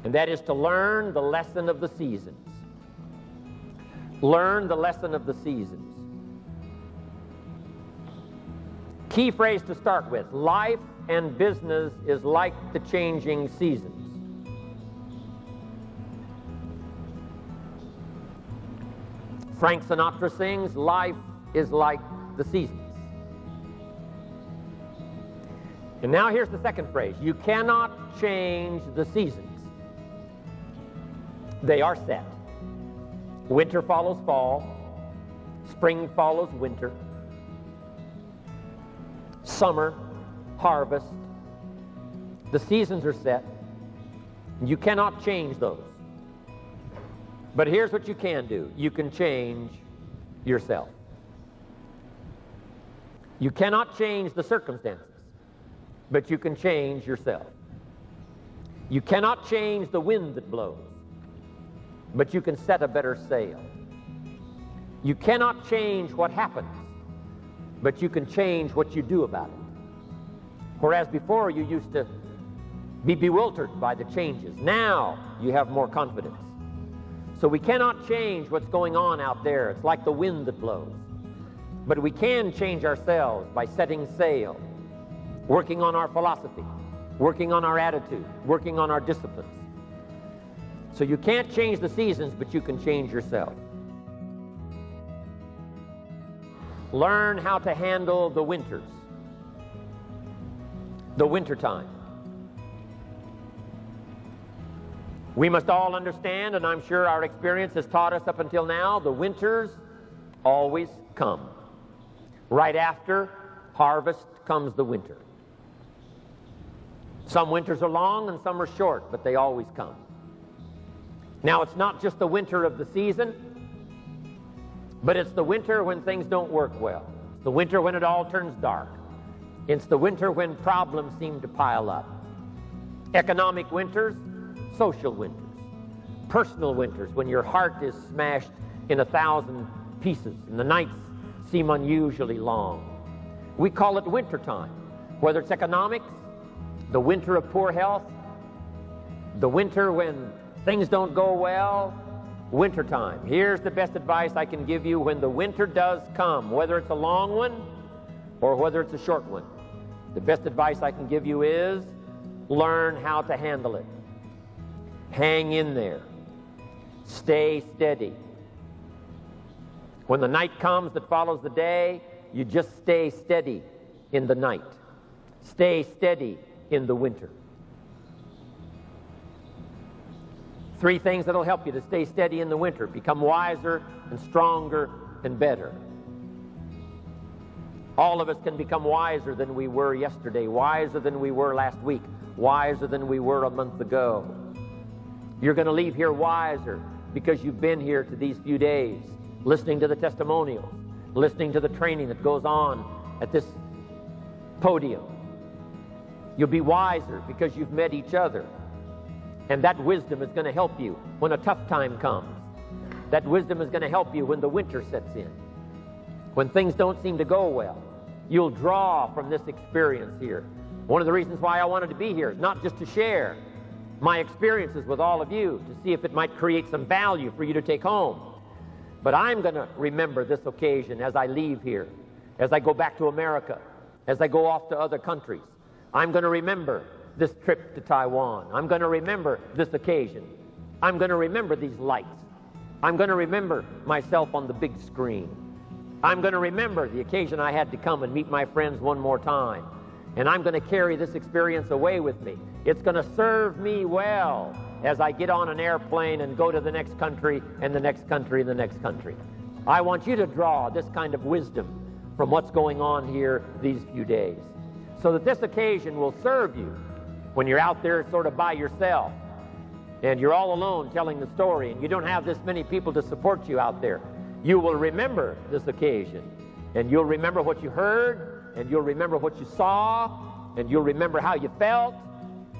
And that is to learn the lesson of the seasons. Learn the lesson of the seasons. Key phrase to start with: life and business is like the changing seasons. Frank Sinatra sings, life is like the seasons. And now here's the second phrase: you cannot change the seasons. They are set. Winter follows fall. Spring follows winter. Summer, harvest. The seasons are set. You cannot change those. But here's what you can do. You can change yourself. You cannot change the circumstances, but you can change yourself. You cannot change the wind that blows, but you can set a better sail. You cannot change what happens, but you can change what you do about it. Whereas before you used to be bewildered by the changes, now you have more confidence. So we cannot change what's going on out there. It's like the wind that blows. But we can change ourselves by setting sail, working on our philosophy, working on our attitude, working on our disciplines. So you can't change the seasons, but you can change yourself. Learn how to handle the winters, the wintertime. We must all understand, and I'm sure our experience has taught us up until now, the winters always come. Right after harvest comes the winter. Some winters are long and some are short, but they always come. Now, it's not just the winter of the season, but it's the winter when things don't work well. It's the winter when it all turns dark. It's the winter when problems seem to pile up. Economic winters, social winters, personal winters when your heart is smashed in 1,000 pieces and the nights seem unusually long. We call it wintertime. Whether it's economics, the winter of poor health, the winter when things don't go well, wintertime. Here's the best advice I can give you when the winter does come, whether it's a long one or whether it's a short one. The best advice I can give you is learn how to handle it. Hang in there. Stay steady. When the night comes that follows the day, you just stay steady in the night. Stay steady in the winter. 3 things that'll help you to stay steady in the winter: become wiser and stronger and better. All of us can become wiser than we were yesterday, wiser than we were last week, wiser than we were a month ago. You're going to leave here wiser because you've been here to these few days, listening to the testimonials, listening to the training that goes on at this podium. You'll be wiser because you've met each other. And that wisdom is going to help you when a tough time comes. That wisdom is going to help you when the winter sets in. When things don't seem to go well, you'll draw from this experience here. One of the reasons why I wanted to be here is not just to share my experiences with all of you, to see if it might create some value for you to take home. But I'm going to remember this occasion as I leave here, as I go back to America, as I go off to other countries. I'm going to remember this trip to Taiwan. I'm going to remember this occasion. I'm going to remember these lights. I'm going to remember myself on the big screen. I'm going to remember the occasion I had to come and meet my friends one more time. And I'm going to carry this experience away with me. It's going to serve me well as I get on an airplane and go to the next country and the next country and the next country. I want you to draw this kind of wisdom from what's going on here these few days, so that this occasion will serve you when you're out there sort of by yourself and you're all alone telling the story and you don't have this many people to support you out there. You will remember this occasion, and you'll remember what you heard, and you'll remember what you saw, and you'll remember how you felt,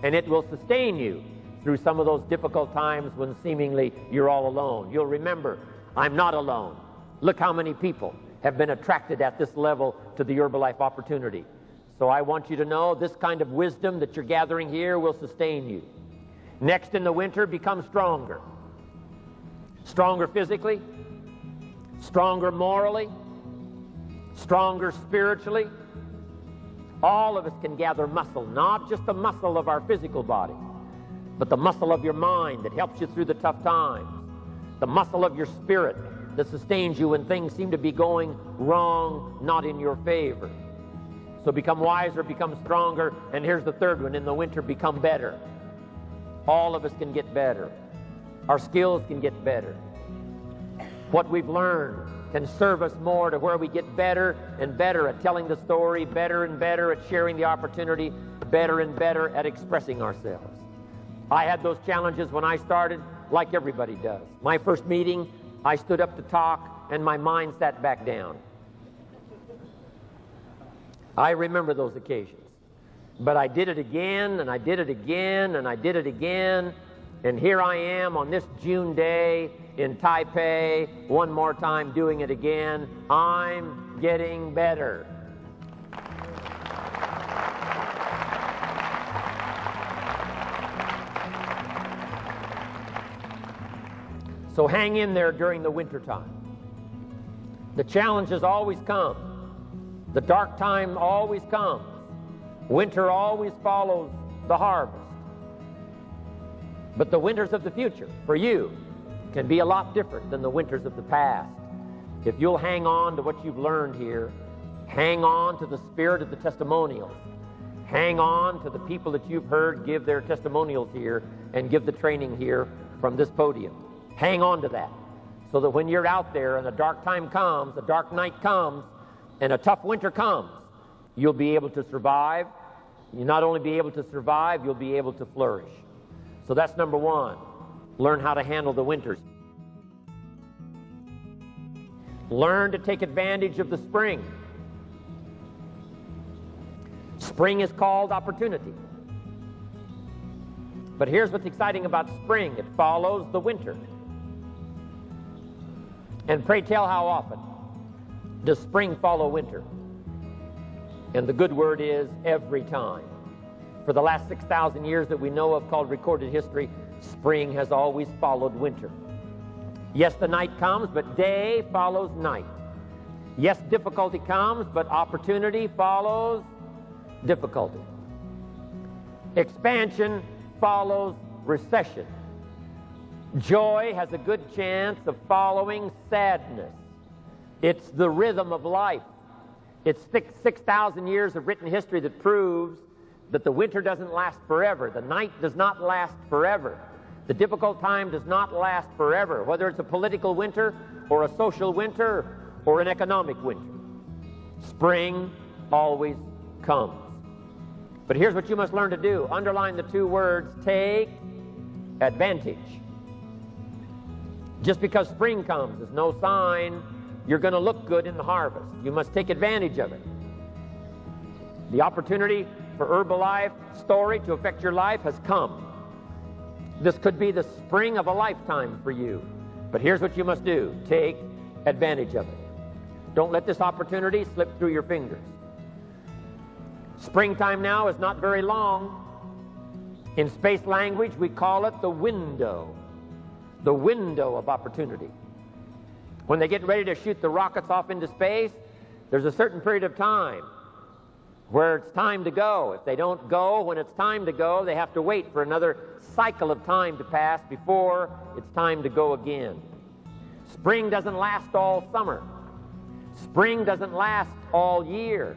and it will sustain you through some of those difficult times when seemingly you're all alone. You'll remember, I'm not alone. Look how many people have been attracted at this level to the Herbalife opportunity. So I want you to know this kind of wisdom that you're gathering here will sustain you. Next, in the winter, become stronger. Stronger physically, stronger morally, stronger spiritually. All of us can gather muscle, not just the muscle of our physical body, but the muscle of your mind that helps you through the tough times, the muscle of your spirit that sustains you when things seem to be going wrong, not in your favor. So become wiser, become stronger, and here's the third one: in the winter, become better. All of us can get better. Our skills can get better. What we've learned can serve us more to where we get better and better at telling the story, better and better at sharing the opportunity, better and better at expressing ourselves. I had those challenges when I started, like everybody does. My first meeting, I stood up to talk, and my mind sat back down. I remember those occasions. But I did it again, and I did it again, and I did it again, and here I am on this June day in Taipei, one more time doing it again. I'm getting better. So hang in there during the winter time. The challenges always come. The dark time always comes. Winter always follows the harvest. But the winters of the future, for you, can be a lot different than the winters of the past. If you'll hang on to what you've learned here, hang on to the spirit of the testimonials, hang on to the people that you've heard give their testimonials here and give the training here from this podium. Hang on to that, so that when you're out there and a dark time comes, a dark night comes, and a tough winter comes, you'll be able to survive. You'll not only be able to survive, you'll be able to flourish. So that's number one. Learn how to handle the winters. Learn to take advantage of the spring. Spring is called opportunity. But here's what's exciting about spring. It follows the winter. And pray tell, how often does spring follow winter? And the good word is every time. For the last 6,000 years that we know of, called recorded history, spring has always followed winter. Yes, the night comes, but day follows night. Yes, difficulty comes, but opportunity follows difficulty. Expansion follows recession. Joy has a good chance of following sadness. It's the rhythm of life. It's 6,000 years of written history that proves that the winter doesn't last forever. The night does not last forever. The difficult time does not last forever, whether it's a political winter or a social winter or an economic winter. Spring always comes. But here's what you must learn to do. Underline the two words, take advantage. Just because spring comes is no sign you're going to look good in the harvest. You must take advantage of it. The opportunity for Herbalife story to affect your life has come. This could be the spring of a lifetime for you. But here's what you must do. Take advantage of it. Don't let this opportunity slip through your fingers. Springtime now is not very long. In space language, we call it the window of opportunity. When they get ready to shoot the rockets off into space, there's a certain period of time where it's time to go. If they don't go when it's time to go, they have to wait for another cycle of time to pass before it's time to go again. Spring doesn't last all summer. Spring doesn't last all year.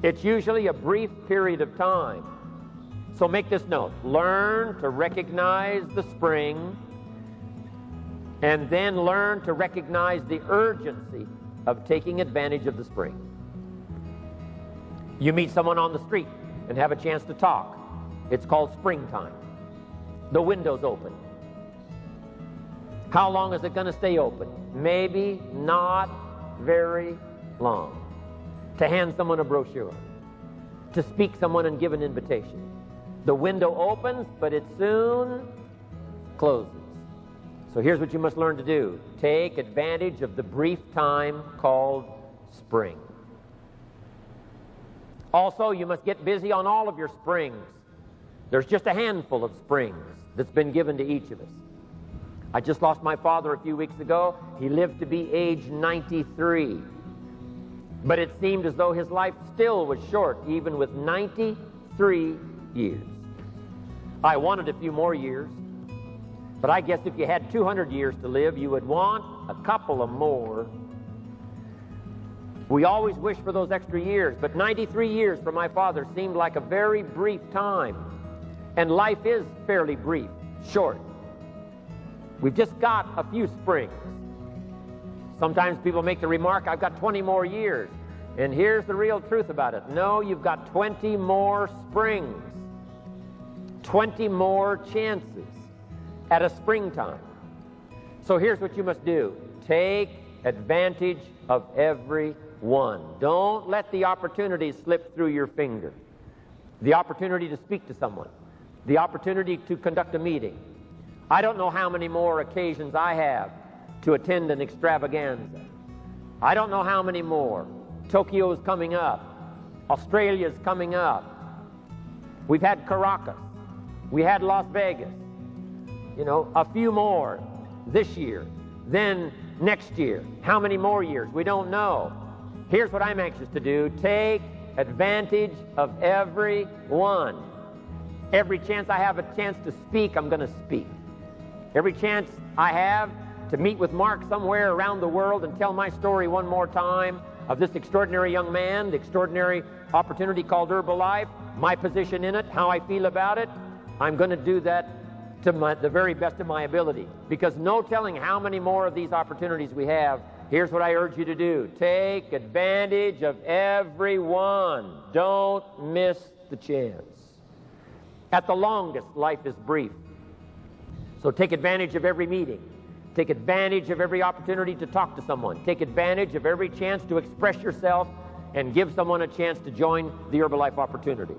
It's usually a brief period of time. So make this note. Learn to recognize the spring, and then learn to recognize the urgency of taking advantage of the spring. You meet someone on the street and have a chance to talk. It's called springtime. The window's open. How long is it going to stay open? Maybe not very long. To hand someone a brochure, to speak someone and give an invitation. The window opens, but it soon closes. So here's what you must learn to do. Take advantage of the brief time called spring. Also, you must get busy on all of your springs. There's just a handful of springs. that's been given to each of us. I just lost my father a few weeks ago. He lived to be age 93. But it seemed as though his life still was short, even with 93 years. I wanted a few more years, but I guess if you had 200 years to live, you would want a couple of more. We always wish for those extra years, but 93 years for my father seemed like a very brief time. And life is fairly brief, short. We've just got a few springs. Sometimes people make the remark, I've got 20 more years. And here's the real truth about it. No, you've got 20 more springs. 20 more chances at a springtime. So here's what you must do. Take advantage of every one. Don't let the opportunity slip through your finger. The opportunity to speak to someone. The opportunity to conduct a meeting. I don't know how many more occasions I have to attend an extravaganza. I don't know how many more. Tokyo's coming up. Australia's coming up. We've had Caracas. We had Las Vegas. You know, a few more this year. Then next year. How many more years? We don't know. Here's what I'm anxious to do. Take advantage of every one. Every chance I have a chance to speak, I'm going to speak. Every chance I have to meet with Mark somewhere around the world and tell my story one more time of this extraordinary young man, the extraordinary opportunity called Herbalife, my position in it, how I feel about it, I'm going to do that to the very best of my ability. Because no telling how many more of these opportunities we have. Here's what I urge you to do. Take advantage of every one. Don't miss the chance. At the longest, life is brief. So take advantage of every meeting. Take advantage of every opportunity to talk to someone. Take advantage of every chance to express yourself and give someone a chance to join the Herbalife opportunity.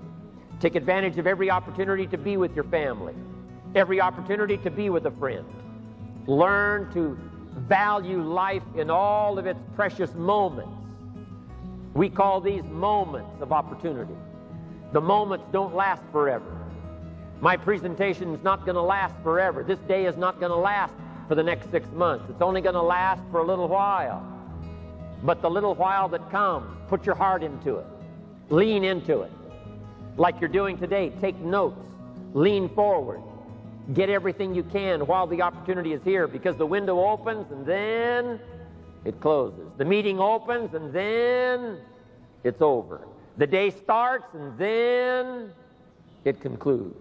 Take advantage of every opportunity to be with your family. Every opportunity to be with a friend. Learn to value life in all of its precious moments. We call these moments of opportunity. The moments don't last forever. My presentation is not going to last forever. This day is not going to last for the next 6 months. It's only going to last for a little while. But the little while that comes, put your heart into it. Lean into it. Like you're doing today, take notes. Lean forward. Get everything you can while the opportunity is here, because the window opens and then it closes. The meeting opens and then it's over. The day starts and then it concludes.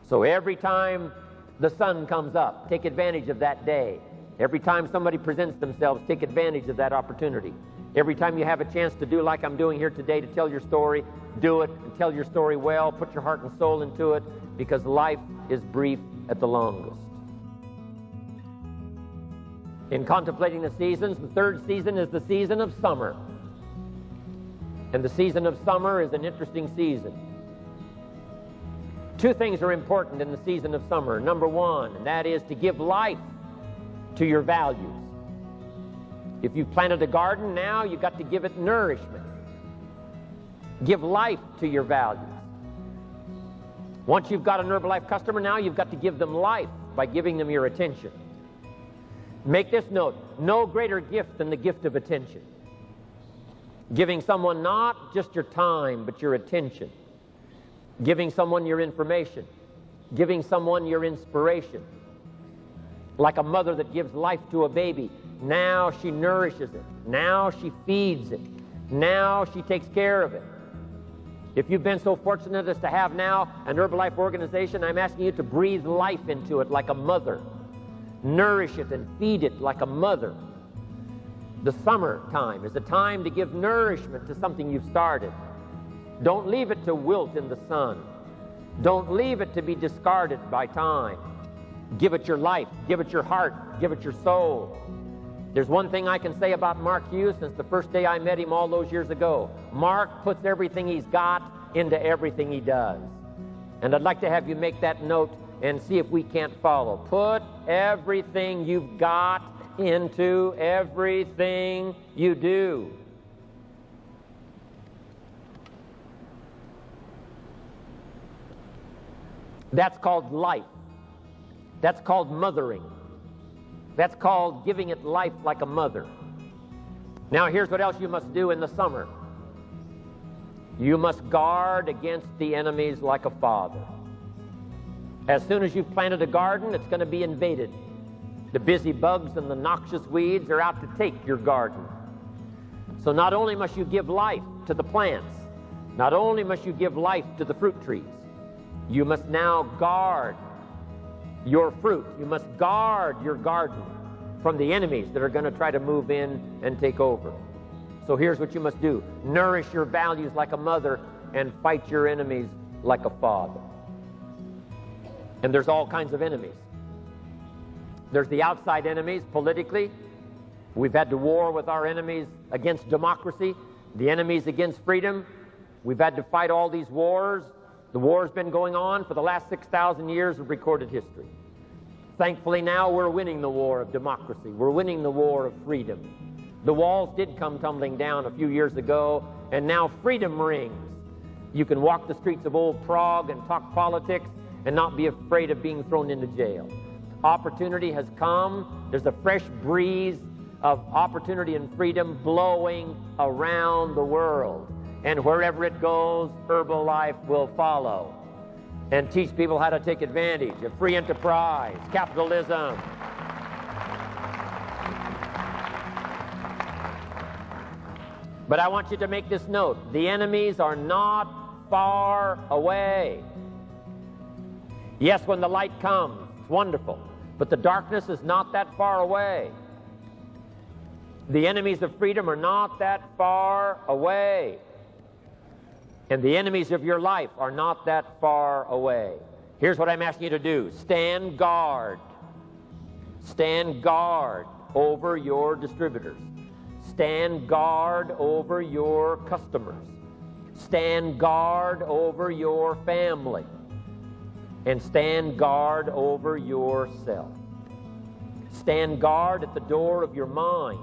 So every time the sun comes up, take advantage of that day. Every time somebody presents themselves, take advantage of that opportunity. Every time you have a chance to do like I'm doing here today, to tell your story, do it and tell your story well. Put your heart and soul into it, because life is brief at the longest. In contemplating the seasons, the third season is the season of summer. And the season of summer is an interesting season. Two things are important in the season of summer. Number one, and that is to give life to your values. If you've planted a garden, now you've got to give it nourishment. Give life to your values. Once you've got an Herbalife customer, now you've got to give them life by giving them your attention. Make this note: no greater gift than the gift of attention. Giving someone not just your time, but your attention. Giving someone your information. Giving someone your inspiration. Like a mother that gives life to a baby. Now she nourishes it. Now she feeds it. Now she takes care of it. If you've been so fortunate as to have now an Herbalife organization, I'm asking you to breathe life into it like a mother. Nourish it and feed it like a mother. The summertime is a time to give nourishment to something you've started. Don't leave it to wilt in the sun. Don't leave it to be discarded by time. Give it your life. Give it your heart. Give it your soul. There's one thing I can say about Mark Hughes since the first day I met him all those years ago. Mark puts everything he's got into everything he does. And I'd like to have you make that note and see if we can't follow. Put everything you've got into everything you do. That's called life. That's called mothering. That's called giving it life like a mother. Now here's what else you must do in the summer. You must guard against the enemies like a father. As soon as you've planted a garden, it's going to be invaded. The busy bugs and the noxious weeds are out to take your garden. So not only must you give life to the plants, not only must you give life to the fruit trees, you must now guard your fruit. You must guard your garden from the enemies that are going to try to move in and take over. So here's what you must do. Nourish your values like a mother and fight your enemies like a father. And there's all kinds of enemies. There's the outside enemies politically. We've had to war with our enemies against democracy, the enemies against freedom. We've had to fight all these wars. The war's been going on for the last 6,000 years of recorded history. Thankfully now we're winning the war of democracy. We're winning the war of freedom. The walls did come tumbling down a few years ago, and now freedom rings. You can walk the streets of old Prague and talk politics and not be afraid of being thrown into jail. Opportunity has come. There's a fresh breeze of opportunity and freedom blowing around the world. And wherever it goes, Herbalife will follow and teach people how to take advantage of free enterprise, capitalism. But I want you to make this note. The enemies are not far away. Yes, when the light comes, it's wonderful. But the darkness is not that far away. The enemies of freedom are not that far away. And the enemies of your life are not that far away. Here's what I'm asking you to do. Stand guard. Stand guard over your distributors. Stand guard over your customers. Stand guard over your family. And stand guard over yourself. Stand guard at the door of your mind.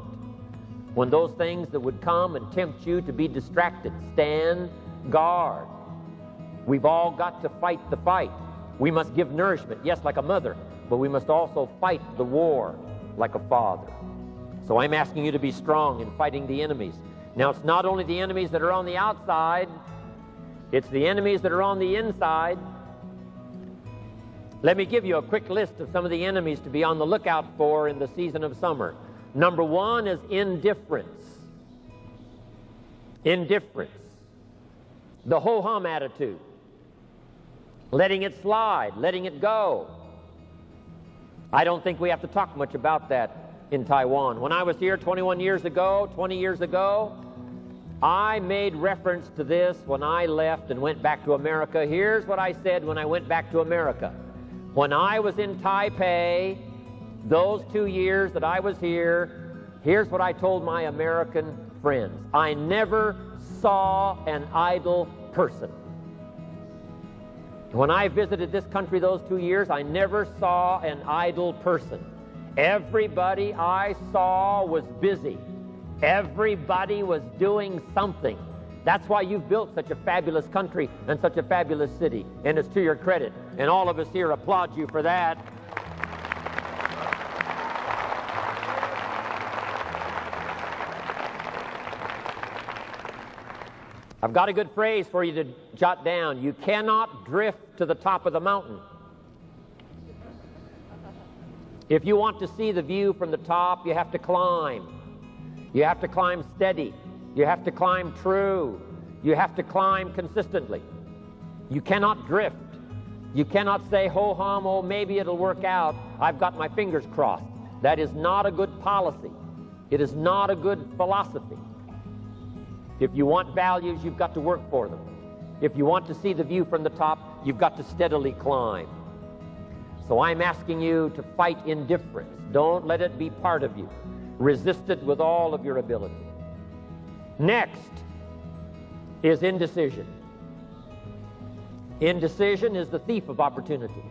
When those things that would come and tempt you to be distracted, stand guard. We've all got to fight the fight. We must give nourishment, yes, like a mother, but we must also fight the war like a father. So I'm asking you to be strong in fighting the enemies. Now, it's not only the enemies that are on the outside, it's the enemies that are on the inside. Let me give you a quick list of some of the enemies to be on the lookout for in the season of summer. Number one is indifference. Indifference. The ho-hum attitude. Letting it slide, letting it go. I don't think we have to talk much about that in Taiwan. When I was here 20 years ago, I made reference to this when I left and went back to America. Here's what I said when I went back to America. When I was in Taipei, those 2 years that I was here, here's what I told my American friends. I never saw an idle person. When I visited this country those 2 years, I never saw an idle person. Everybody I saw was busy. Everybody was doing something. That's why you've built such a fabulous country and such a fabulous city. And it's to your credit. And all of us here applaud you for that. I've got a good phrase for you to jot down. You cannot drift to the top of the mountain. If you want to see the view from the top, you have to climb. You have to climb steady. You have to climb true. You have to climb consistently. You cannot drift. You cannot say, ho-hum, oh, maybe it'll work out. I've got my fingers crossed. That is not a good policy. It is not a good philosophy. If you want values, you've got to work for them. If you want to see the view from the top, you've got to steadily climb. So I'm asking you to fight indifference. Don't let it be part of you. Resist it with all of your ability. Next is indecision. Indecision is the thief of opportunity.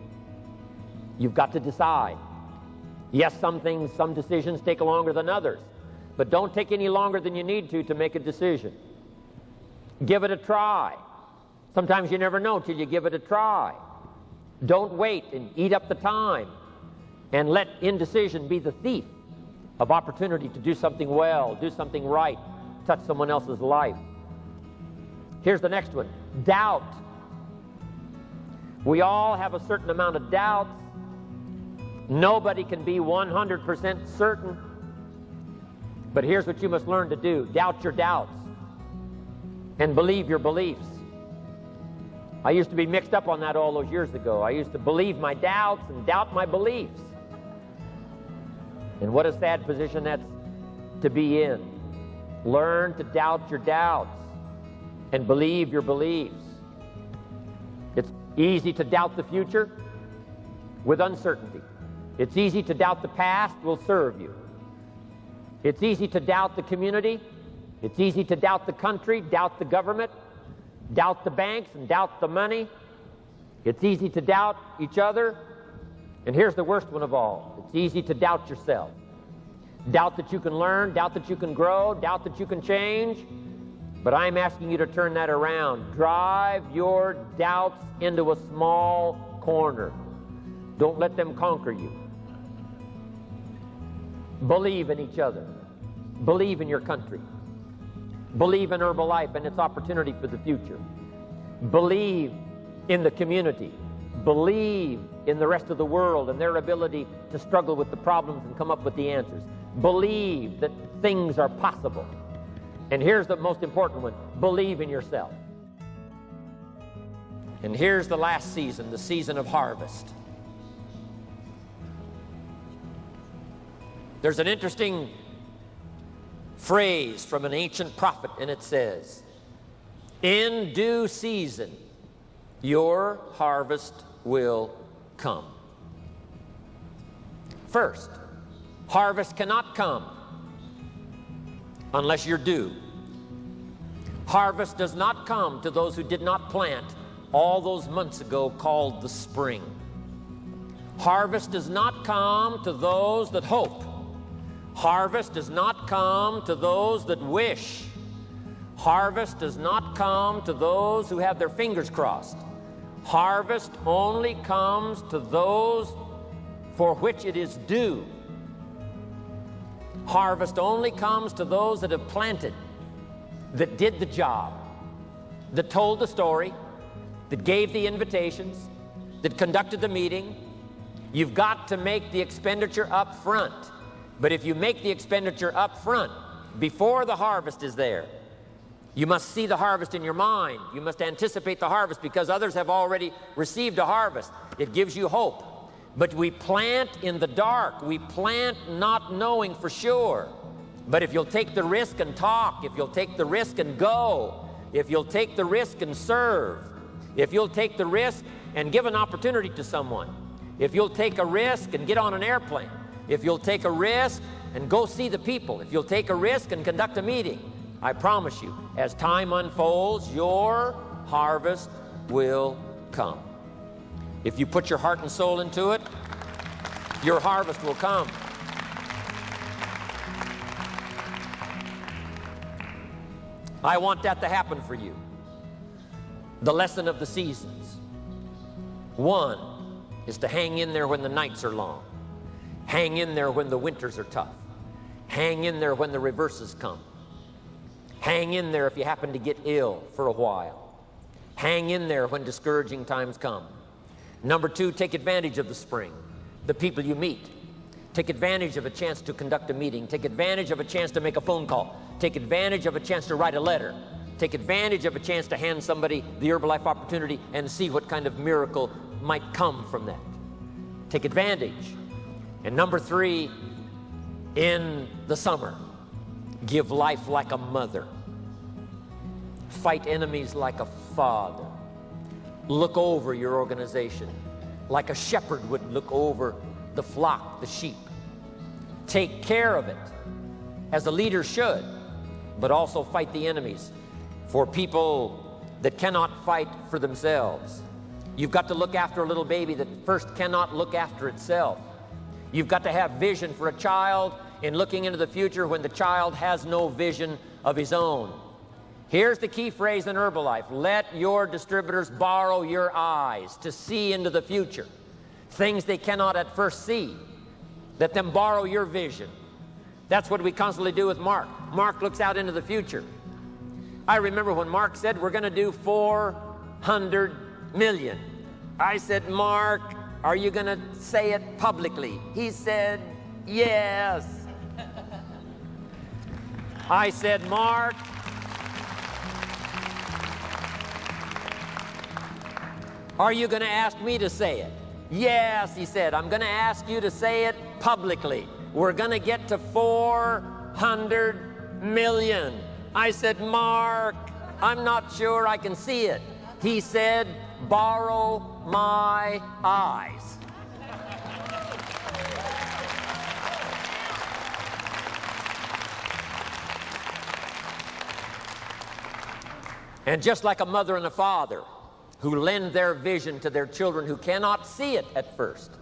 You've got to decide. Yes, some decisions take longer than others, but don't take any longer than you need to make a decision. Give it a try. Sometimes you never know till you give it a try. Don't wait and eat up the time. And let indecision be the thief of opportunity to do something well, do something right, touch someone else's life. Here's the next one. Doubt. We all have a certain amount of doubts. Nobody can be 100% certain. But here's what you must learn to do. Doubt your doubts and believe your beliefs. I used to be mixed up on that all those years ago. I used to believe my doubts and doubt my beliefs. And what a sad position that's to be in. Learn to doubt your doubts and believe your beliefs. It's easy to doubt the future with uncertainty. It's easy to doubt the past will serve you. It's easy to doubt the community. It's easy to doubt the country, doubt the government, doubt the banks, and doubt the money. It's easy to doubt each other. And here's the worst one of all. It's easy to doubt yourself. Doubt that you can learn, doubt that you can grow, doubt that you can change. But I'm asking you to turn that around. Drive your doubts into a small corner. Don't let them conquer you. Believe in each other. Believe in your country. Believe in Herbalife and its opportunity for the future. Believe in the community. Believe in the rest of the world and their ability to struggle with the problems and come up with the answers. Believe that things are possible. And here's the most important one. Believe in yourself. And here's the last season, the season of harvest. There's an interesting phrase from an ancient prophet, and it says, "In due season, your harvest will come." First, harvest cannot come unless you're due. Harvest does not come to those who did not plant all those months ago called the spring. Harvest does not come to those that hope. Harvest does not come to those that wish. Harvest does not come to those who have their fingers crossed. Harvest only comes to those for which it is due. Harvest only comes to those that have planted, that did the job, that told the story, that gave the invitations, that conducted the meeting. You've got to make the expenditure up front. But if you make the expenditure up front, before the harvest is there, you must see the harvest in your mind. You must anticipate the harvest because others have already received a harvest. It gives you hope. But we plant in the dark. We plant not knowing for sure. But if you'll take the risk and talk, if you'll take the risk and go, if you'll take the risk and serve, if you'll take the risk and give an opportunity to someone, if you'll take a risk and get on an airplane, if you'll take a risk and go see the people, if you'll take a risk and conduct a meeting, I promise you, as time unfolds, your harvest will come. If you put your heart and soul into it, your harvest will come. I want that to happen for you. The lesson of the seasons. One is to hang in there when the nights are long. Hang in there when the winters are tough. Hang in there when the reverses come. Hang in there if you happen to get ill for a while. Hang in there when discouraging times come. Number two, take advantage of the spring, the people you meet. Take advantage of a chance to conduct a meeting. Take advantage of a chance to make a phone call. Take advantage of a chance to write a letter. Take advantage of a chance to hand somebody the Herbalife opportunity and see what kind of miracle might come from that. Take advantage. And number three, in the summer, give life like a mother. Fight enemies like a father. Look over your organization like a shepherd would look over the flock, the sheep. Take care of it as a leader should, but also fight the enemies for people that cannot fight for themselves. You've got to look after a little baby that first cannot look after itself. You've got to have vision for a child in looking into the future when the child has no vision of his own. Here's the key phrase in Herbalife. Let your distributors borrow your eyes to see into the future. Things they cannot at first see, Let them borrow your vision. That's what we constantly do with Mark. Mark looks out into the future. I remember when Mark said, we're going to do 400 million. I said, Mark, are you going to say it publicly? He said, yes. I said, Mark, are you going to ask me to say it? Yes, he said, I'm going to ask you to say it publicly. We're going to get to 400 million. I said, Mark, I'm not sure I can see it. He said, borrow my eyes. And just like a mother and a father who lend their vision to their children who cannot see it at first,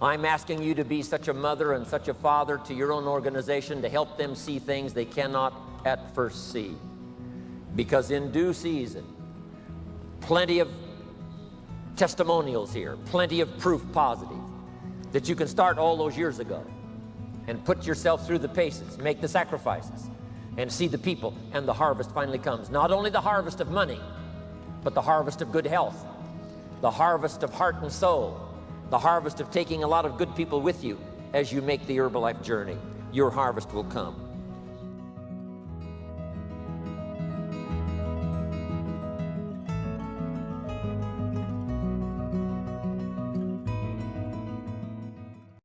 I'm asking you to be such a mother and such a father to your own organization to help them see things they cannot at first see. Because in due season, plenty of testimonials here, plenty of proof positive that you can start all those years ago and put yourself through the paces, make the sacrifices, and see the people, and the harvest finally comes. Not only the harvest of money, but the harvest of good health, the harvest of heart and soul, the harvest of taking a lot of good people with you as you make the Herbalife journey. Your harvest will come.